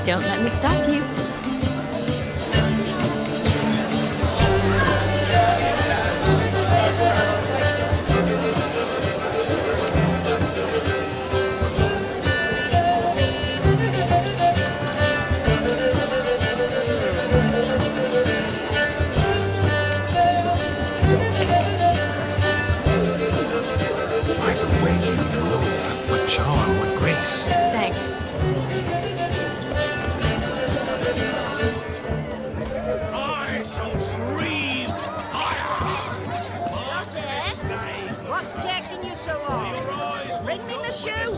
Don't let me stop you. By the way you move, what charm, what grace. Thanks. I shall breathe fire! Joseph, what's taking you so long? Bring me the shoe.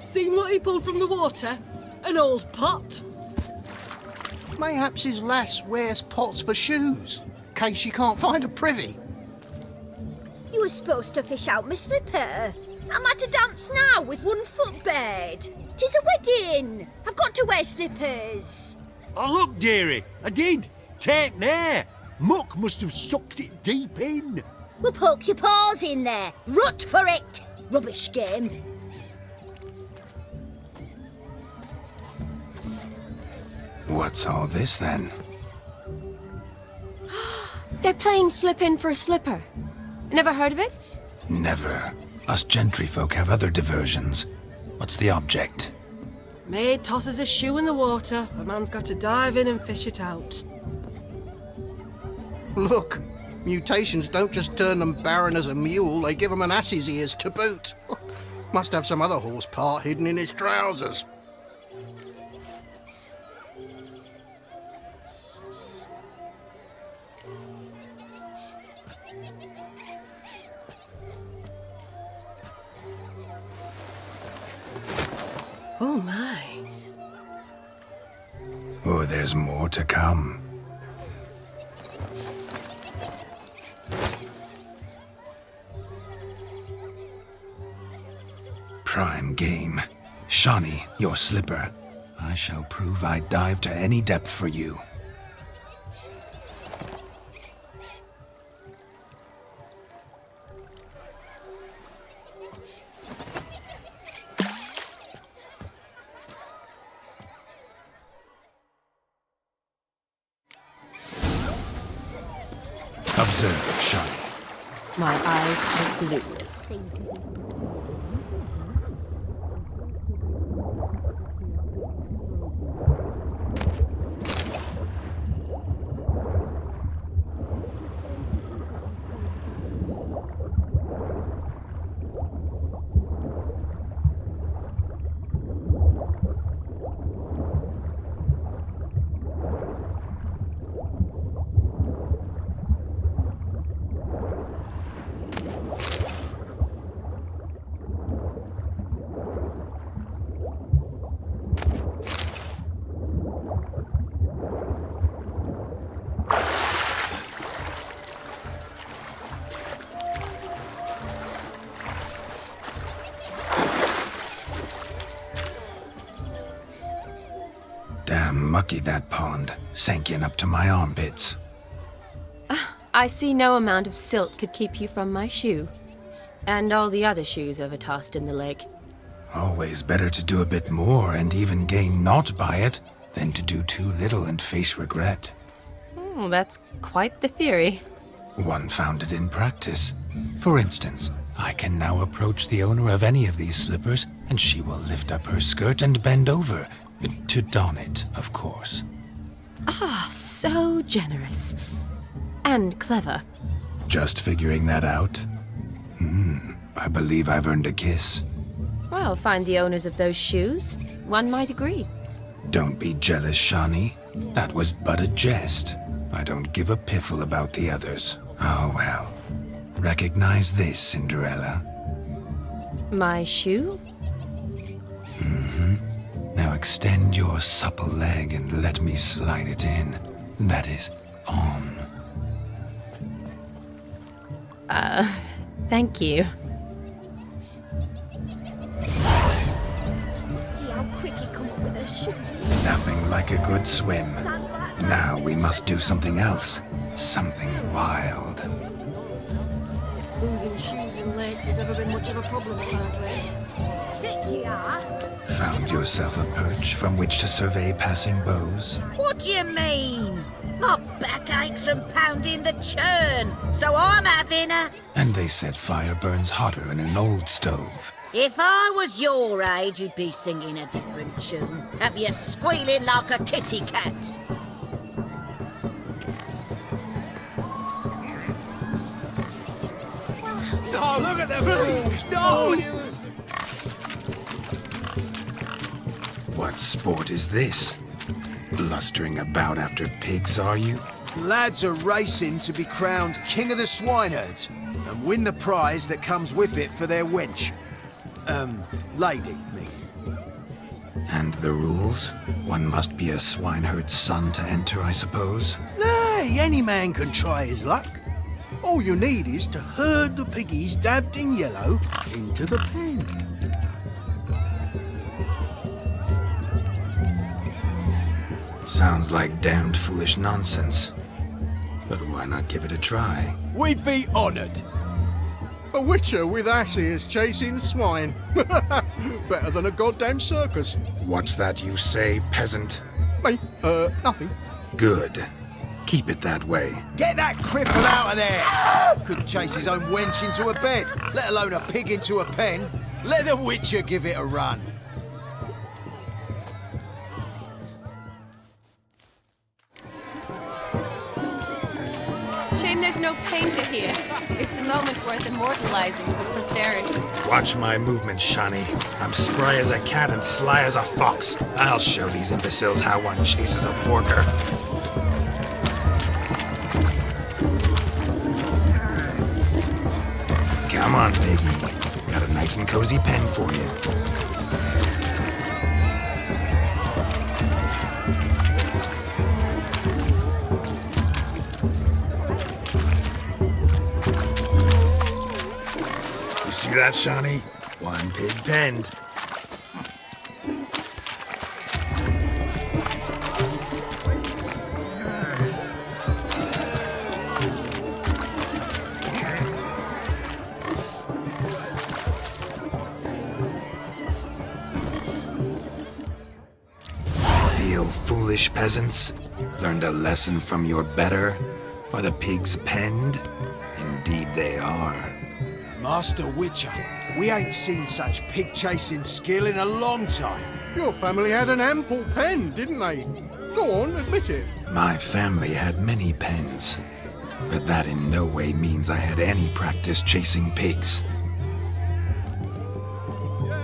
Seen what he pulled from the water? An old pot. Mayhaps his lass wears pots for shoes, case she can't find a privy. You were supposed to fish out my slipper. I'm at a dance now with one foot bared. 'Tis a wedding. I've got to wear slippers. Oh, look, dearie, I did. Take there. Muck must have sucked it deep in. Well, poke your paws in there. Rut for it. Rubbish game. What's all this then? They're playing slip in for a slipper. Never heard of it? Never. Us gentry folk have other diversions. What's the object? Maid tosses a shoe in the water. A man's got to dive in and fish it out. Look, mutations don't just turn them barren as a mule, they give them an ass's ears to boot. Must have some other horse part hidden in his trousers. Oh my. Oh, there's more to come. Prime game. Shani, your slipper. I shall prove I'd dive to any depth for you. Observe, Shani. My eyes are glued. Damn mucky that pond. Sank in up to my armpits. I see no amount of silt could keep you from my shoe. And all the other shoes ever tossed in the lake. Always better to do a bit more and even gain naught by it than to do too little and face regret. Oh, that's quite the theory. One founded in practice. For instance, I can now approach the owner of any of these slippers, and she will lift up her skirt and bend over, to don it, of course. Ah, so generous. And clever. Just figuring that out? I believe I've earned a kiss. Well, find the owners of those shoes. One might agree. Don't be jealous, Shani. That was but a jest. I don't give a piffle about the others. Oh well. Recognize this, Cinderella. My shoe? Now extend your supple leg and let me slide it in. That is, on. Thank you. See how quick he come up with a shoe. Nothing like a good swim. Now we must do something else. Something wild. Losing shoes in lakes has ever been much of a problem at our place. Thick you are. Found yourself a perch from which to survey passing bows? What do you mean? My back aches from pounding the churn, so I'm having a... And they said fire burns hotter in an old stove. If I was your age, you'd be singing a different tune. Have you squealing like a kitty cat? Oh, look at the moves! No! What sport is this? Blustering about after pigs, are you? Lads are racing to be crowned King of the Swineherds and win the prize that comes with it for their wench. Lady, me. And the rules? One must be a swineherd's son to enter, I suppose? Nay, any man can try his luck. All you need is to herd the piggies dabbed in yellow into the pen. Sounds like damned foolish nonsense. But why not give it a try? We'd be honoured. A witcher with asses chasing swine. Better than a goddamn circus. What's that you say, peasant? Me? Nothing. Good. Keep it that way. Get that cripple out of there! Could chase his own wench into a bed, let alone a pig into a pen. Let the Witcher give it a run. Shame there's no painter here. It's a moment worth immortalizing for posterity. Watch my movements, Shani. I'm spry as a cat and sly as a fox. I'll show these imbeciles how one chases a porker. Come on, piggy. Got a nice and cozy pen for you. You see that, Shani? One pig penned. Feel foolish, peasants? Learned a lesson from your better? Are the pigs penned? Indeed they are. Master Witcher, we ain't seen such pig-chasing skill in a long time. Your family had an ample pen, didn't they? Go on, admit it. My family had many pens, but that in no way means I had any practice chasing pigs.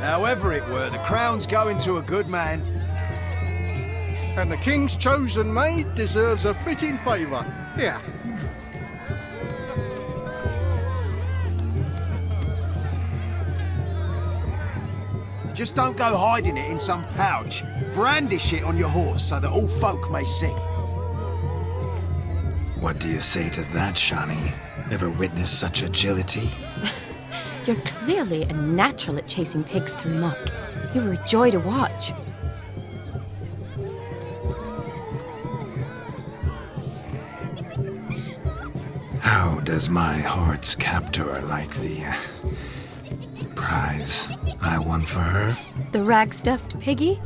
However it were, the crown's going to a good man. And the king's chosen maid deserves a fitting favour. Yeah. Just don't go hiding it in some pouch. Brandish it on your horse so that all folk may see. What do you say to that, Shani? Ever witnessed such agility? You're clearly a natural at chasing pigs through muck. You were a joy to watch. How does my heart's captor like the prize I won for her? The rag-stuffed piggy?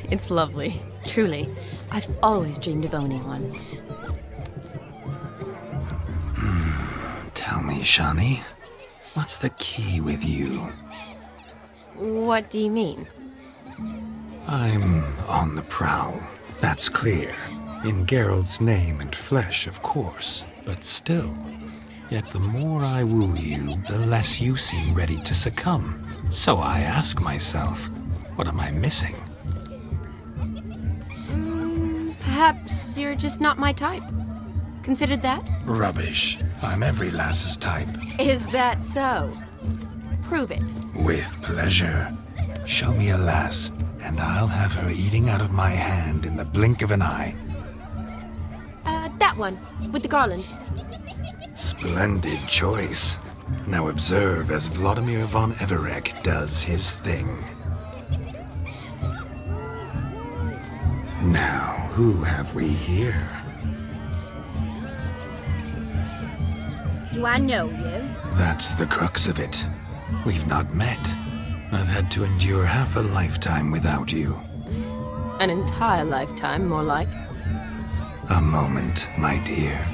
It's lovely, truly. I've always dreamed of owning one. Tell me, Shani, what's the key with you? What do you mean? I'm on the prowl, that's clear. In Geralt's name and flesh, of course, but still. Yet the more I woo you, the less you seem ready to succumb. So I ask myself, what am I missing? Perhaps you're just not my type. Considered that? Rubbish. I'm every lass's type. Is that so? Prove it. With pleasure. Show me a lass, and I'll have her eating out of my hand in the blink of an eye. That one, with the garland. Splendid choice. Now observe as Vladimir von Everek does his thing. Now, who have we here? Do I know you? That's the crux of it. We've not met. I've had to endure half a lifetime without you. An entire lifetime, more like. A moment, my dear.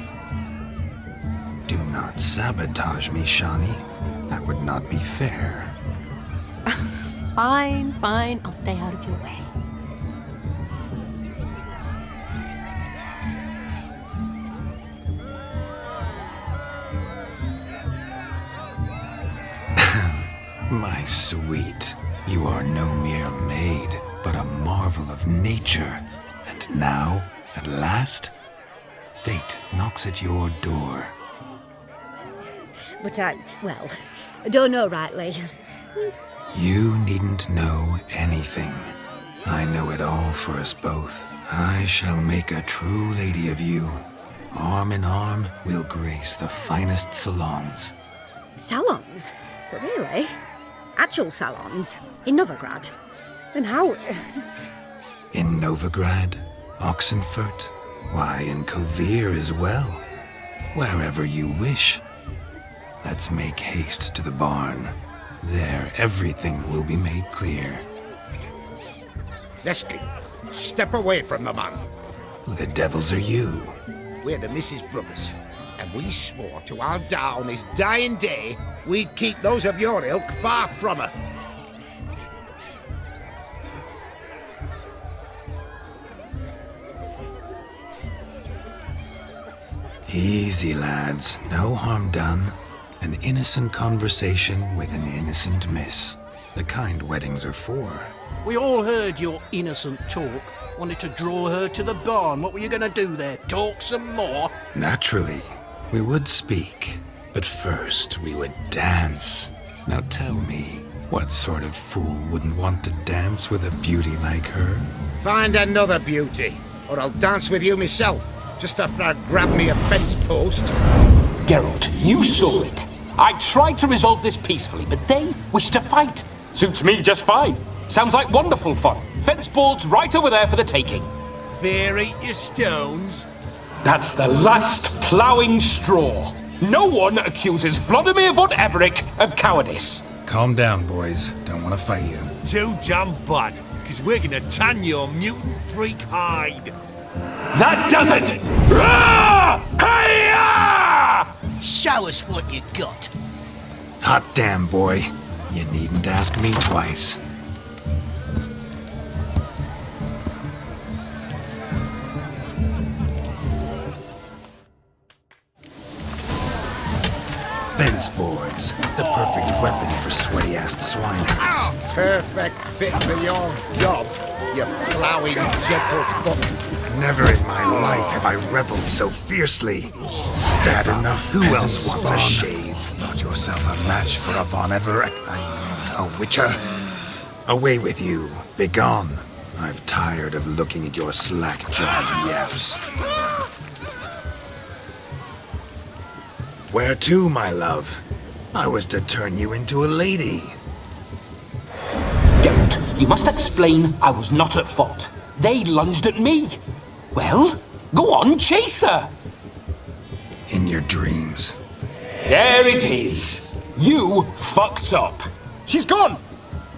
Do not sabotage me, Shani. That would not be fair. Fine, fine. I'll stay out of your way. My sweet, you are no mere maid, but a marvel of nature. And now, at last, fate knocks at your door. But I don't know rightly. You needn't know anything. I know it all for us both. I shall make a true lady of you. Arm in arm, we'll grace the finest salons. Salons? But really? Actual salons? In Novigrad? Then how? In Novigrad, Oxenfurt, why, in Kovir as well. Wherever you wish. Let's make haste to the barn. There, everything will be made clear. Lesky, step away from the man. Who the devils are you? We're the Mrs. Brothers, and we swore to our down his dying day we'd keep those of your ilk far from her. Easy, lads. No harm done. An innocent conversation with an innocent miss. The kind weddings are for. We all heard your innocent talk. Wanted to draw her to the barn. What were you gonna do there? Talk some more? Naturally, we would speak. But first, we would dance. Now tell me, what sort of fool wouldn't want to dance with a beauty like her? Find another beauty, or I'll dance with you myself, just after I grab me a fence post. Geralt, you saw it. I tried to resolve this peacefully, but they wish to fight. Suits me just fine. Sounds like wonderful fun. Fence boards right over there for the taking. Fear eat your stones. That's the last ploughing straw. No one accuses Vladimir von Everick of cowardice. Calm down, boys. Don't want to fight you. Too damn bad, because we're gonna tan your mutant freak hide. That does it! Rah! Hi-ya! Show us what you got. Hot damn, boy. You needn't ask me twice. Fence boards. The perfect weapon for sweaty-assed swineherds. Perfect fit for your job, you ploughing gentle fuck. Never in my life have I reveled so fiercely. Stab enough. Who else wants a shave? Thought yourself a match for a Von Everett. A witcher. Away with you. Begone. I've tired of looking at your slack-jawed yaps. Where to, my love? I was to turn you into a lady. Geralt, you must explain I was not at fault. They lunged at me. Well, go on, chase her. In your dreams. There it is. You fucked up. She's gone.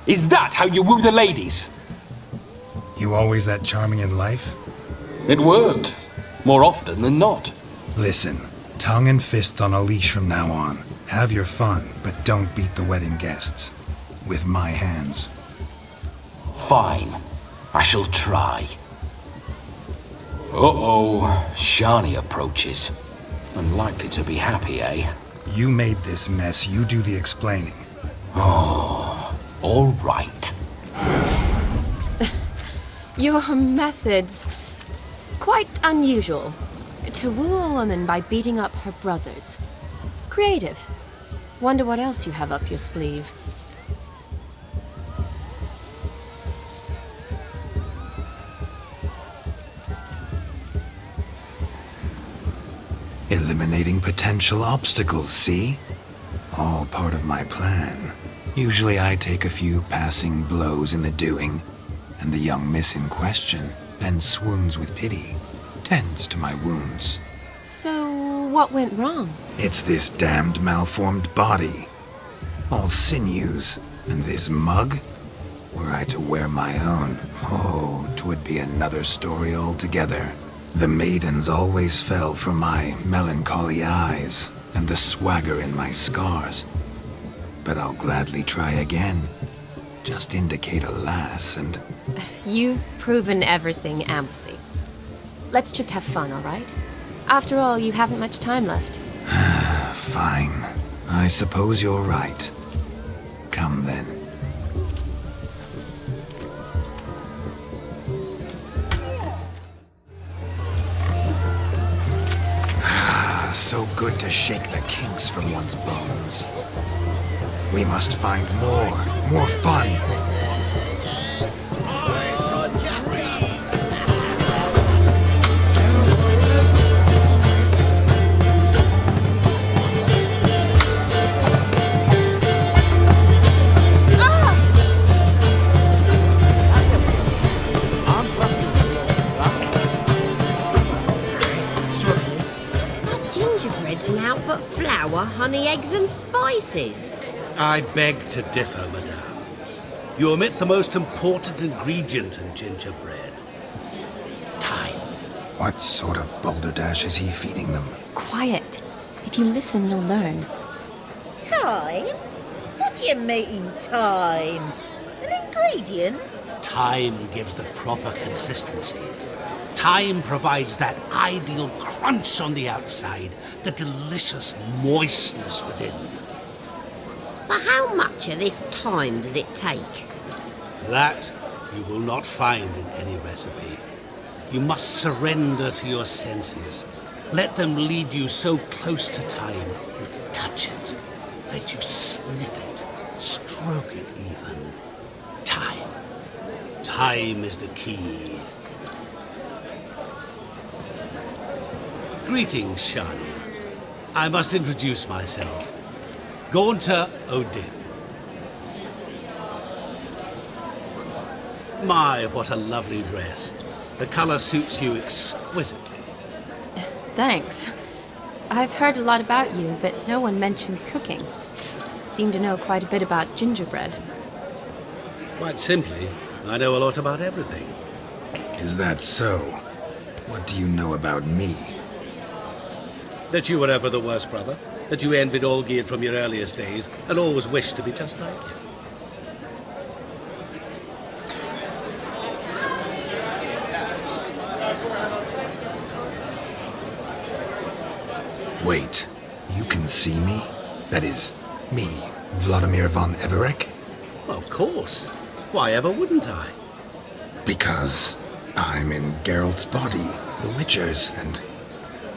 Is that how you woo the ladies? You always that charming in life? It worked. More often than not. Listen, tongue and fists on a leash from now on. Have your fun, but don't beat the wedding guests. With my hands. Fine. I shall try. Uh-oh. Shani approaches. Unlikely to be happy, eh? You made this mess. You do the explaining. Oh, all right. Your methods. Quite unusual. To woo a woman by beating up her brothers. Creative. Wonder what else you have up your sleeve. Eliminating potential obstacles, see? All part of my plan. Usually I take a few passing blows in the doing, and the young miss in question then swoons with pity, tends to my wounds. So, what went wrong? It's this damned malformed body. All sinews. And this mug? Were I to wear my own, oh, 'twould be another story altogether. The maidens always fell for my melancholy eyes and the swagger in my scars. But I'll gladly try again. Just indicate a lass and... You've proven everything amply. Let's just have fun, all right? After all, you haven't much time left. Fine. I suppose you're right. Come then. So good to shake the kinks from one's bones. We must find more fun. Gingerbread's naught but flour, honey, eggs and spices. I beg to differ, madame. You omit the most important ingredient in gingerbread. Time. What sort of balderdash is he feeding them? Quiet. If you listen, you'll learn. Time? What do you mean, time? An ingredient? Time gives the proper consistency. Time provides that ideal crunch on the outside, the delicious moistness within. So how much of this time does it take? That you will not find in any recipe. You must surrender to your senses. Let them lead you so close to time, you touch it. Let you sniff it, stroke it even. Time. Time is the key. Greetings, Shani. I must introduce myself. Gaunter o' Dimm. My, what a lovely dress. The color suits you exquisitely. Thanks. I've heard a lot about you, but no one mentioned cooking. Seem to know quite a bit about gingerbread. Quite simply, I know a lot about everything. Is that so? What do you know about me? That you were ever the worst brother, that you envied Olgierd from your earliest days, and always wished to be just like him. Wait, you can see me? That is, me, Vladimir von Everek? Of course. Why ever wouldn't I? Because I'm in Geralt's body, the Witcher's, and...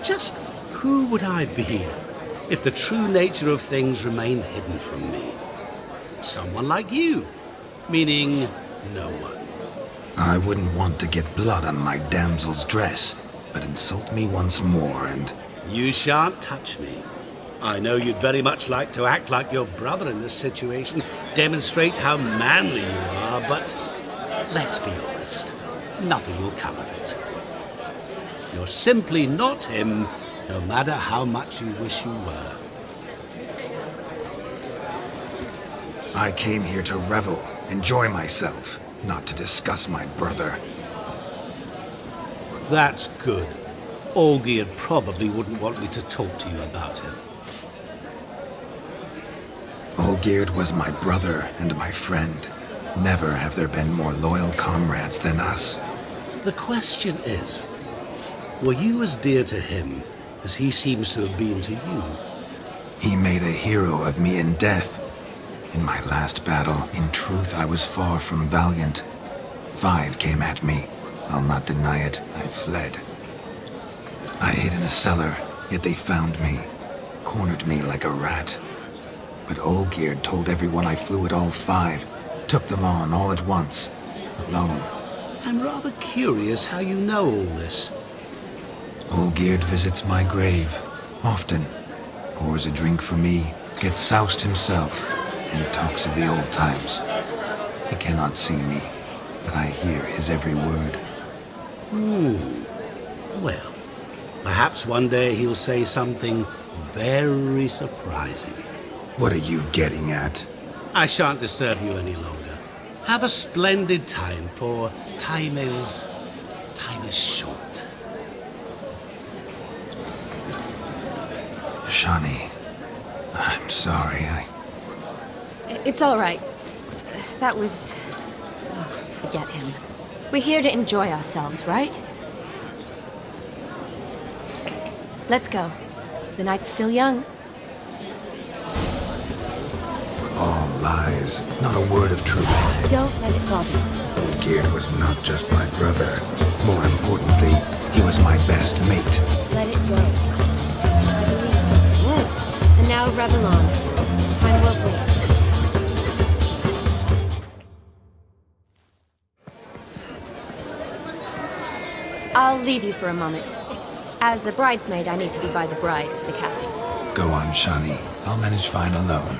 Just who would I be if the true nature of things remained hidden from me? Someone like you, meaning no one. I wouldn't want to get blood on my damsel's dress, but insult me once more and... You shan't touch me. I know you'd very much like to act like your brother in this situation, demonstrate how manly you are, but let's be honest, nothing will come of it. You're simply not him, no matter how much you wish you were. I came here to revel, enjoy myself, not to discuss my brother. That's good. Olgierd probably wouldn't want me to talk to you about him. Olgierd was my brother and my friend. Never have there been more loyal comrades than us. The question is, were you as dear to him as he seems to have been to you? He made a hero of me in death. In my last battle, in truth, I was far from valiant. 5 came at me. I'll not deny it, I fled. I hid in a cellar, yet they found me, cornered me like a rat. But Olgierd told everyone I flew at all 5, took them on all at once, alone. I'm rather curious how you know all this. Olgierd visits my grave, often, pours a drink for me, gets soused himself, and talks of the old times. He cannot see me, but I hear his every word. Well, Perhaps one day he'll say something very surprising. What are you getting at? I shan't disturb you any longer. Have a splendid time, for time is short. Shani, I'm sorry. It's all right. That was... Oh, forget him. We're here to enjoy ourselves, right? Let's go. The night's still young. All lies, not a word of truth. Don't let it bother you. Olgierd was not just my brother. More importantly, he was my best mate. Let it go. I believe you. And now revel on. Time won't wait. I'll leave you for a moment. As a bridesmaid, I need to be by the bride for the capping. Go on, Shani. I'll manage fine alone.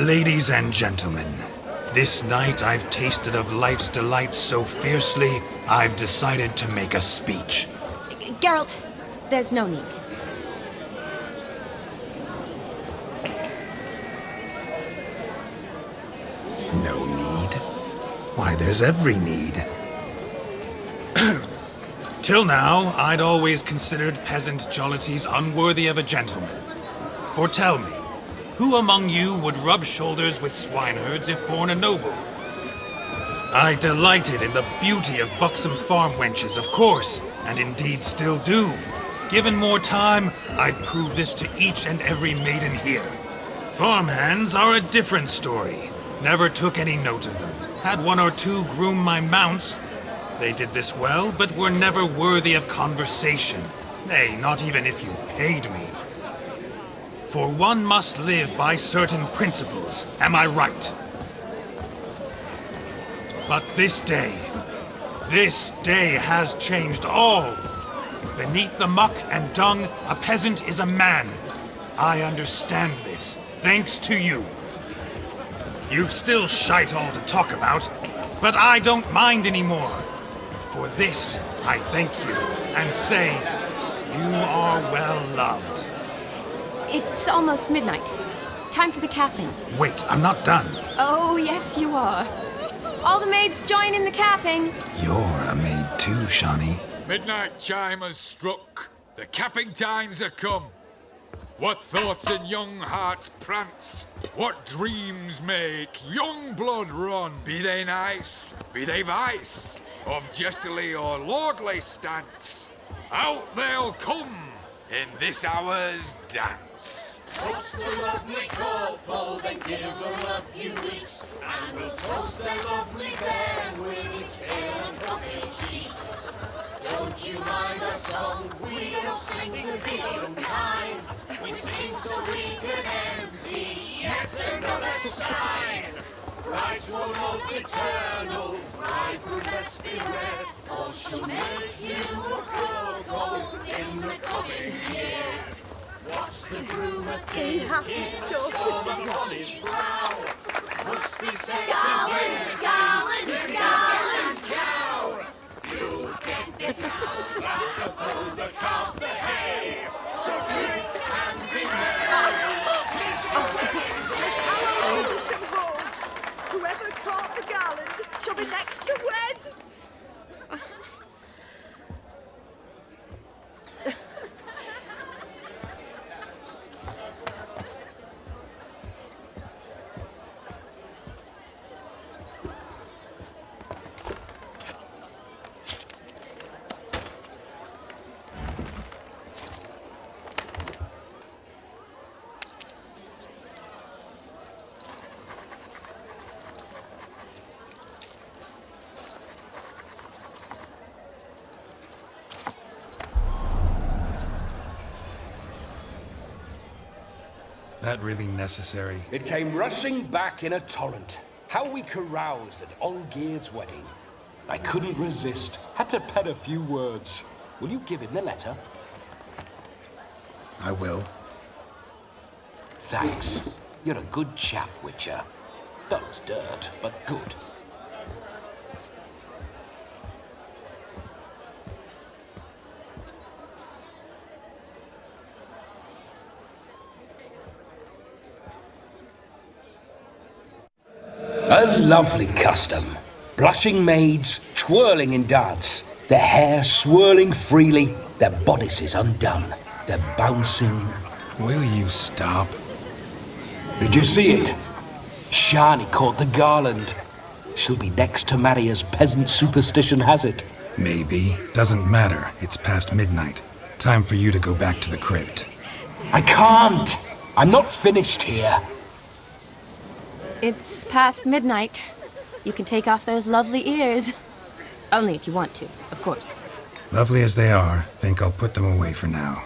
Ladies and gentlemen, this night I've tasted of life's delights so fiercely, I've decided to make a speech. Geralt, there's no need. No need? Why, there's every need. Till now, I'd always considered peasant jollities unworthy of a gentleman. For tell me, who among you would rub shoulders with swineherds if born a noble? I delighted in the beauty of buxom farm wenches, of course, and indeed still do. Given more time, I'd prove this to each and every maiden here. Farmhands are a different story. Never took any note of them. Had one or two groom my mounts. They did this well, but were never worthy of conversation. Nay, not even if you paid me. For one must live by certain principles, am I right? But this day has changed all. Beneath the muck and dung, a peasant is a man. I understand this, thanks to you. You've still shite all to talk about, but I don't mind anymore. For this, I thank you and say, you are well loved. It's almost midnight. Time for the capping. Wait, I'm not done. Oh, yes, you are. All the maids join in the capping. You're a maid too, Shani. Midnight chime has struck. The capping times are come. What thoughts in young hearts prance? What dreams make young blood run? Be they nice, be they vice, of jestily or lordly stance, out they'll come in this hour's dance. Toast the lovely couple, then give them a few weeks, and we'll toast their lovely bed with its pale and puffy cheeks. Don't you mind our song? We don't sing to be unkind. We sing so we can empty yet another sign. Bride's one hope eternal, bridegroom let's beware, or she'll make you a cuckold in the coming year. What's the groom a thinking? Storm on his brow. Must be said Garland, garland, garland, cow. You get the cow, got the bull, the calf, the hay. So drink and be merry. As our tradition holds, whoever caught the garland shall be next to wed. That really necessary? It came rushing back in a torrent. How we caroused at Olgierd's wedding. I couldn't resist. Had to pen a few words. Will you give him the letter? I will. Thanks. You're a good chap, Witcher. Dull as dirt, but good. A lovely custom. Blushing maids, twirling in dance, their hair swirling freely, their bodices undone, their bouncing... Will you stop? Did you see it? Shani caught the garland. She'll be next to marry as peasant superstition has it. Maybe. Doesn't matter. It's past midnight. Time for you to go back to the crypt. I can't! I'm not finished here. It's past midnight. You can take off those lovely ears. Only if you want to, of course. Lovely as they are, think I'll put them away for now.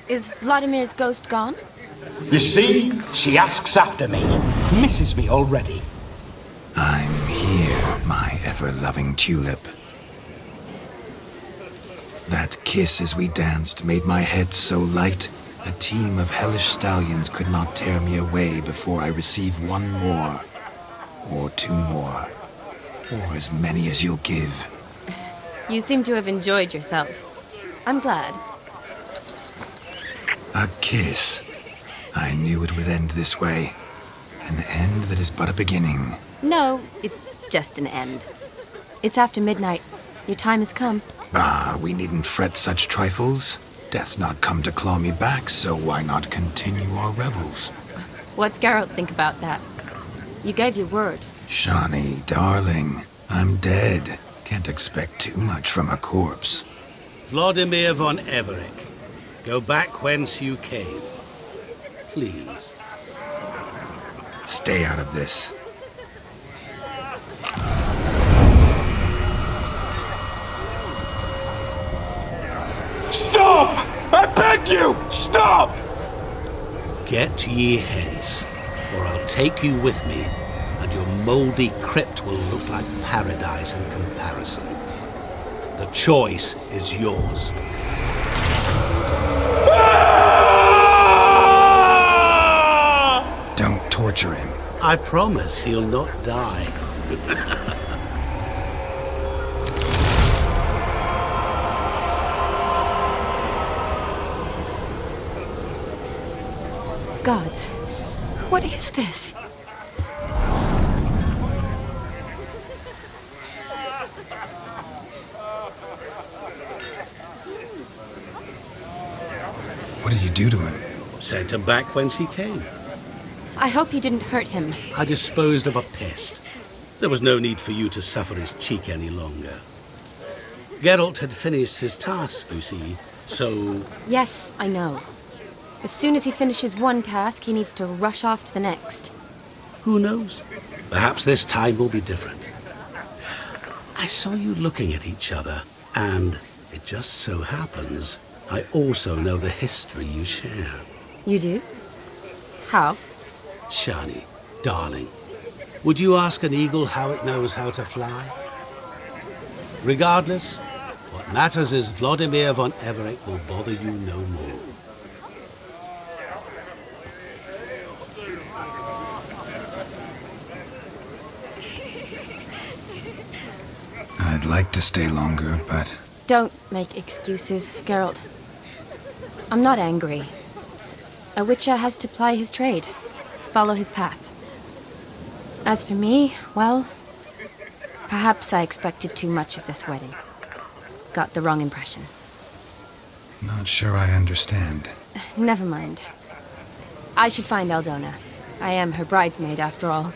Is Vladimir's ghost gone? You see? She asks after me. Misses me already. I'm here, my ever-loving tulip. That kiss as we danced made my head so light, a team of hellish stallions could not tear me away before I receive one more. Or two more. Or as many as you'll give. You seem to have enjoyed yourself. I'm glad. A kiss. I knew it would end this way. An end that is but a beginning. No, it's just an end. It's after midnight. Your time has come. Ah, we needn't fret such trifles. Death's not come to claw me back, so why not continue our revels? What's Geralt think about that? You gave your word. Shani, darling, I'm dead. Can't expect too much from a corpse. Vladimir von Everec, go back whence you came. Please. Stay out of this. Stop! I beg you! Stop! Get ye hence, or I'll take you with me, and your mouldy crypt will look like paradise in comparison. The choice is yours. Don't torture him. I promise he'll not die. Gods, what is this? What did you do to him? Sent him back whence he came. I hope you didn't hurt him. I disposed of a pest. There was no need for you to suffer his cheek any longer. Geralt had finished his task, you see, so... Yes, I know. As soon as he finishes one task, he needs to rush off to the next. Who knows? Perhaps this time will be different. I saw you looking at each other, and it just so happens I also know the history you share. You do? How? Shani, darling, would you ask an eagle how it knows how to fly? Regardless, what matters is Vladimir von Everec will bother you no more. I'd like to stay longer, but... Don't make excuses, Geralt. I'm not angry. A witcher has to ply his trade, follow his path. As for me, well, perhaps I expected too much of this wedding. Got the wrong impression. Not sure I understand. Never mind. I should find Aldona. I am her bridesmaid, after all.